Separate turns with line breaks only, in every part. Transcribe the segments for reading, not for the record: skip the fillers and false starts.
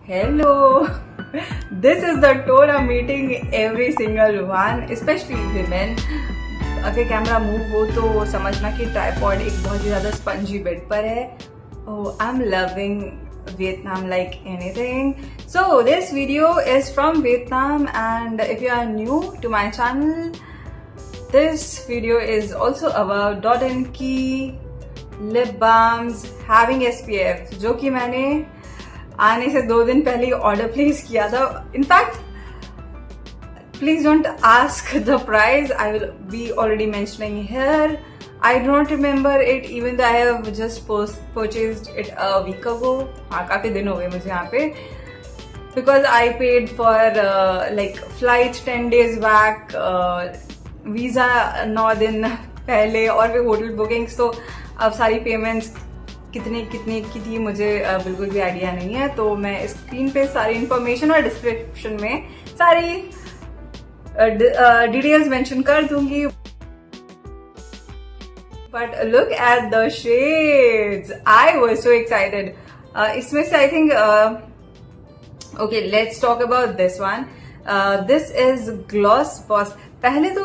Hello. This is the tone I'm meeting every single one, especially women. अगर camera move हो तो समझना कि ट्राइपॉड एक बहुत ही ज्यादा स्पंजी बेड पर है. Oh, I'm loving Vietnam like anything. So this video is from Vietnam, and if you are new to my channel, this video is also about Dot & Key lip balms having SPF, जो कि मैंने आने से 2 दिन पहले order place किया था. In fact please don't ask the price, I will be already mentioning here. I do not remember it even though I have just purchased it a week ago. हाँ, काफी दिन हो गए मुझे यहाँ पे, because I paid for like flight 10 days back, visa 9 दिन पहले और फिर होटल बुकिंग्स. तो अब सारी पेमेंट्स कितनी की थी मुझे बिल्कुल भी आइडिया नहीं है. तो मैं स्क्रीन पे सारी इंफॉर्मेशन और डिस्क्रिप्शन में सारी डिटेल्स मेंशन कर दूंगी. But look at the shades, I was so excited. इसमें से I think okay, let's talk about this one. This is gloss boss. पहले तो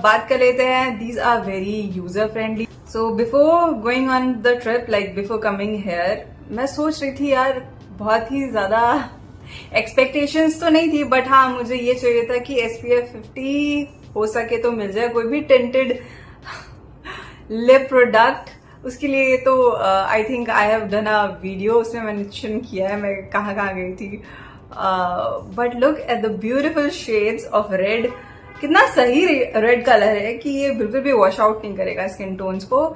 बात कर लेते हैं, these are very user friendly. So before going on the trip, like before coming here, मैं सोच रही थी यार, बहुत ही ज्यादा एक्सपेक्टेशंस तो नहीं थी, बट हाँ मुझे ये चाहिए था कि SPF 50 हो सके तो मिल जाए कोई भी टिंटेड लिप प्रोडक्ट. उसके लिए तो I think I have done a video, उसमें मैंने मेंशन किया है मैं कहाँ गई थी. But look at the beautiful shades of red. कितना सही रेड कलर है कि ये बिल्कुल भी वॉश आउट नहीं करेगा स्किन टोन्स को.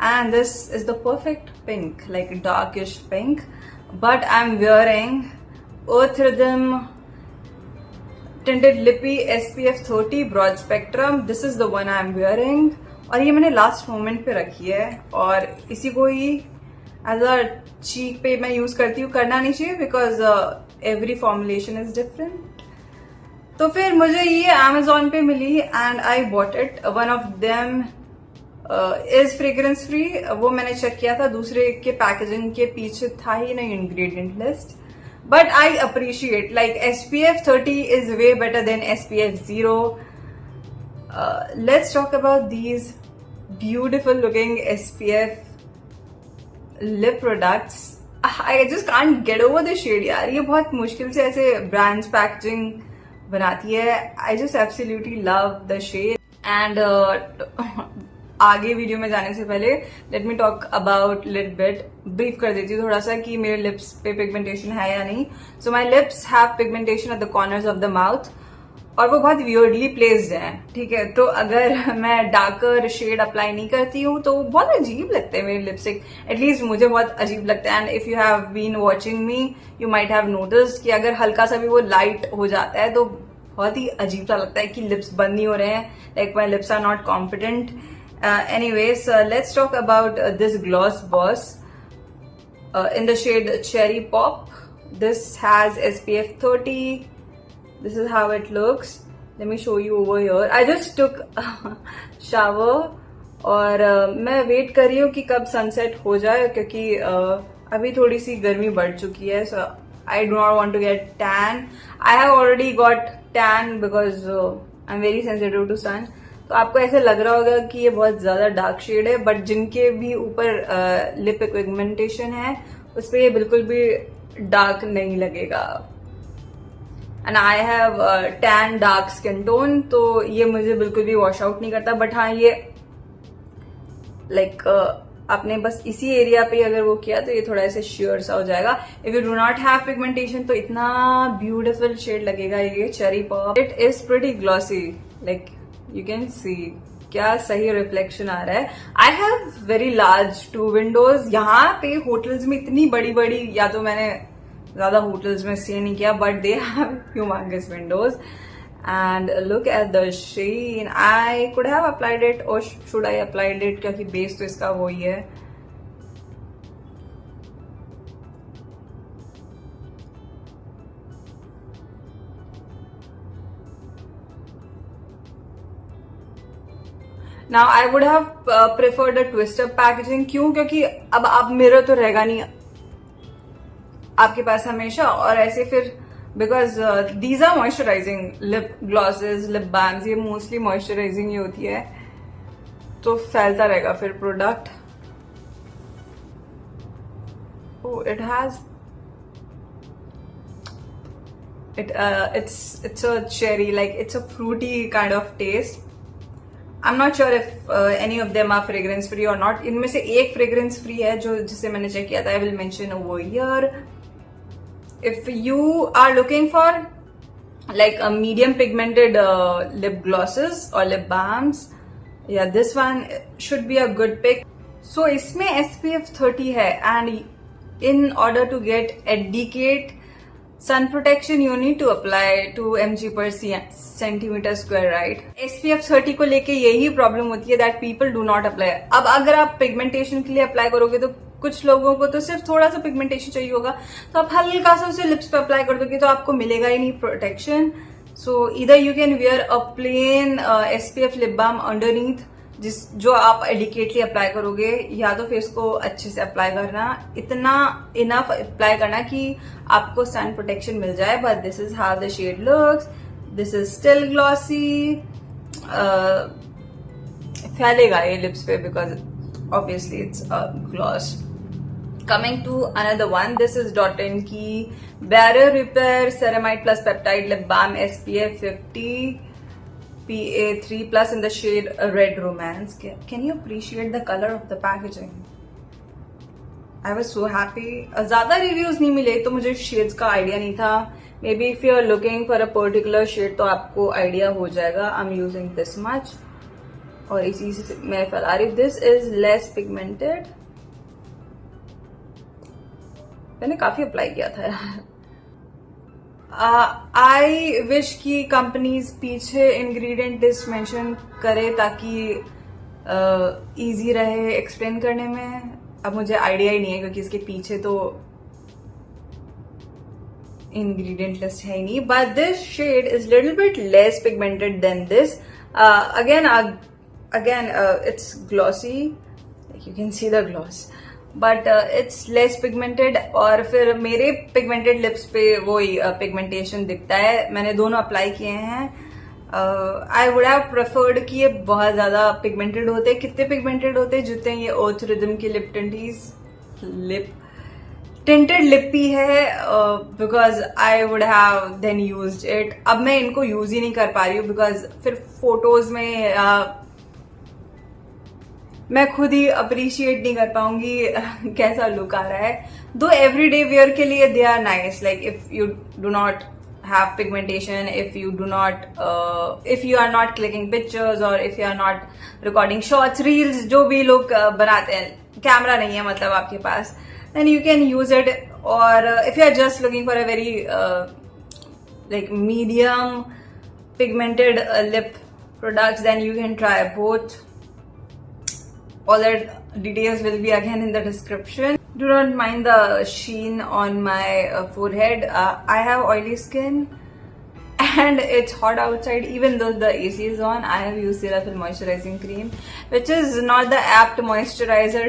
And this is the perfect pink, like darkish pink. But I am wearing Earth Rhythm Tinted Lippy SPF 30 Broad Spectrum. This is the one I am wearing. और ये मैंने last moment पे रखी है और इसी को ही एज अ चीक पे मैं यूज करती हूँ. करना नहीं चाहिए because every formulation is different. तो फिर मुझे ये Amazon पे मिली and I bought it. One of them is fragrance free. वो मैंने चेक किया था, दूसरे के पैकेजिंग के पीछे था ही नहीं ingredient list. But I appreciate, like SPF 30 is way better than SPF 0. Let's talk about these beautiful looking SPF lip products. I just can't get over the shade यार. ये बहुत मुश्किल से ऐसे brands packaging बनाती है. I just absolutely love the shade. And आगे video में जाने से पहले let me talk about little bit. Brief कर देती हूँ थोड़ा सा कि मेरे लिप्स पे पिगमेंटेशन है या नहीं. So my lips have pigmentation at the corners of the mouth और वो बहुत वियर्डली प्लेस्ड है. ठीक है, तो अगर मैं डार्कर शेड अप्लाई नहीं करती हूँ तो बहुत अजीब लगते हैं मेरे लिपस्टिक. एटलीस्ट मुझे बहुत अजीब लगता है. And if you have been watching me you might have noticed कि अगर हल्का सा भी वो लाइट हो जाता है तो बहुत ही अजीब सा लगता है कि लिप्स बंद नहीं हो रहे हैं. Like my lips are not competent. Anyways, let's talk about this Gloss Boss in the shade Cherry Pop. This has SPF 30. This is how it looks. Let me show you over here. I just took a shower और मैं wait कर रही हूँ कि कब sunset हो जाए क्योंकि अभी थोड़ी सी गर्मी बढ़ चुकी है. So I do not want to get tan. I have already got tan because I'm very sensitive to sun. तो आपको ऐसे लग रहा होगा कि ये बहुत ज्यादा डार्क शेड है, बट जिनके भी ऊपर लिप पिगमेंटेशन है उस पर ये बिल्कुल भी डार्क नहीं लगेगा. And I have tan dark skin tone, तो ये मुझे बिल्कुल भी वॉश आउट नहीं करता. बट हाँ, ये लाइक आपने बस इसी एरिया पे अगर वो किया तो ये थोड़ा ऐसे श्योर सा हो जाएगा. If you do not have pigmentation तो इतना ब्यूटिफुल शेड लगेगा ये cherry pop. It is pretty glossy, like you can see क्या सही रिफ्लेक्शन आ रहा है. I have very large 2 Windows. यहाँ पे होटल्स में इतनी बड़ी बड़ी, या तो मैंने ज्यादा होटल्स में स्टे नहीं किया, but they have humongous Windows. And look at the Shane. I could have applied it और शुड आई अप्लाइड इट, क्योंकि बेस तो इसका वही है. Now I would have preferred a twist up packaging. क्यों? क्योंकि अब मिरर तो रहेगा नहीं. आपके पास हमेशा, और ऐसे फिर because these are moisturizing lip glosses, lip balms, ये मोस्टली मॉइस्चराइजिंग ही होती है, तो फैलता रहेगा फिर product. Oh, it has it's a cherry, like it's a fruity kind of taste. I'm not sure if any of them are fragrance free or not. इनमें से एक fragrance free है जो जिसे मैंने चेक किया था. I will mention over here. If you are looking for like a medium pigmented lip glosses or lip balms, yeah, this one should be a good pick. So इसमें SPF 30 है, and in order to get adequate sun protection you need to apply 2 mg per centimeter square, right? SPF 30 को लेके यही problem होती है that people do not apply. अब अगर आप पिगमेंटेशन के लिए अप्लाई करोगे तो कुछ लोगों को तो सिर्फ थोड़ा सा पिगमेंटेशन चाहिए होगा, तो आप हल्का सा उसे लिप्स पे अप्लाई कर दोगे तो आपको मिलेगा ही नहीं प्रोटेक्शन. सो इधर you can wear a plain SPF lip balm underneath, जो आप एडिकेटली अप्लाई करोगे, या तो फेस को अच्छे से अप्लाई करना, इतना इनफ अप्लाई करना कि आपको सन प्रोटेक्शन मिल जाए. But this is how the shade looks. This is still glossy. फैलेगा ये लिप्स पे because obviously it's a gloss. Coming to another one, this is Dot & Key Barrier Repair Ceramide Plus Peptide Lip Balm SPF 50 PA3 Plus in the shade Red Romance. Can you appreciate the color of the packaging? I was so happy. ज़्यादा reviews नहीं मिले तो मुझे shades का idea नहीं था. Maybe if you are looking for a particular shade तो आपको idea हो जाएगा. I'm using this much और इसी से मैं फैला रही हूँ. This is less pigmented. मैंने काफी अप्लाई किया था यार. आई विश की कंपनीज पीछे इंग्रेडिएंट लिस्ट मेंशन करे ताकि इजी रहे एक्सप्लेन करने में. अब मुझे आइडिया ही नहीं है क्योंकि इसके पीछे तो ingredient list है ही नहीं. But this shade is little bit less pigmented than this. Again, it's glossy. Like you can see the gloss. But it's less pigmented. और फिर मेरे pigmented lips पे वही pigmentation दिखता है. मैंने दोनों अप्लाई किए हैं. I would have preferred कि ये बहुत ज्यादा pigmented होते. कितने pigmented होते जितने ये Earth Rhythm की lip tinted lip ही है. Because I would have then used it. अब मैं इनको use ही नहीं कर पा रही हूँ because फिर photos में मैं खुद ही अप्रिशिएट नहीं कर पाऊंगी कैसा लुक आ रहा है. दो एवरीडे वेयर के लिए they are nice. Like if you do not have pigmentation, if you are not clicking pictures or if you are not recording shorts, reels, जो भी लोग बनाते हैं, कैमरा नहीं है मतलब आपके पास, then you can use it. और if you are just looking for a very like medium pigmented lip products, then you can try both. All the details will be again in the description. Do not mind the sheen on my forehead. I have oily skin and it's hot outside. Even though the AC is on, I have used Ceraphil moisturizing cream, which is not the apt moisturizer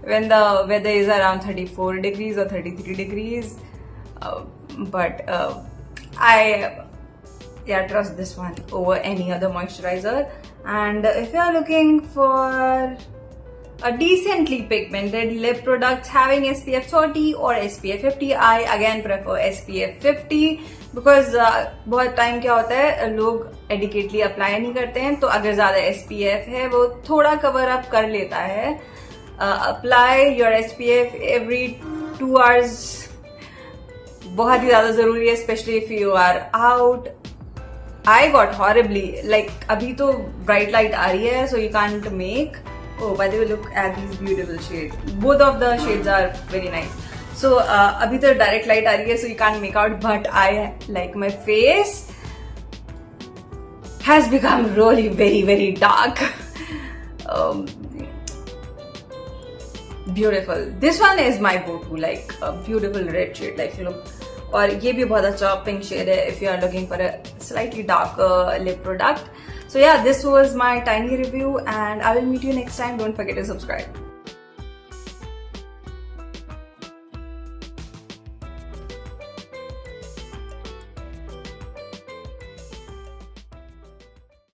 when the weather is around 34 degrees or 33 degrees. But I trust this one over any other moisturizer. And if you are looking for a decently pigmented lip products having SPF 30 or SPF 50, I again prefer SPF 50 because बहुत time क्या होता है लोग adequately apply नहीं करते हैं, तो अगर ज्यादा SPF है वो थोड़ा कवर अप कर लेता है. Apply your SPF every 2 hours बहुत ही ज्यादा जरूरी है, especially if you are out. I got horribly, like अभी तो bright light आ रही है, so you can't make. Oh, by the way, look at these beautiful shades. Both of the shades are very nice. So अभी तो direct light आ रही है, so you can't make out. But like my face has become really very very dark. Beautiful. This one is my go-to, like a beautiful red shade. Like look. और ये भी बहुत अच्छा pink shade है if you are looking for a slightly darker lip product. So yeah, this was my tiny review and I will meet you next time. Don't forget to subscribe.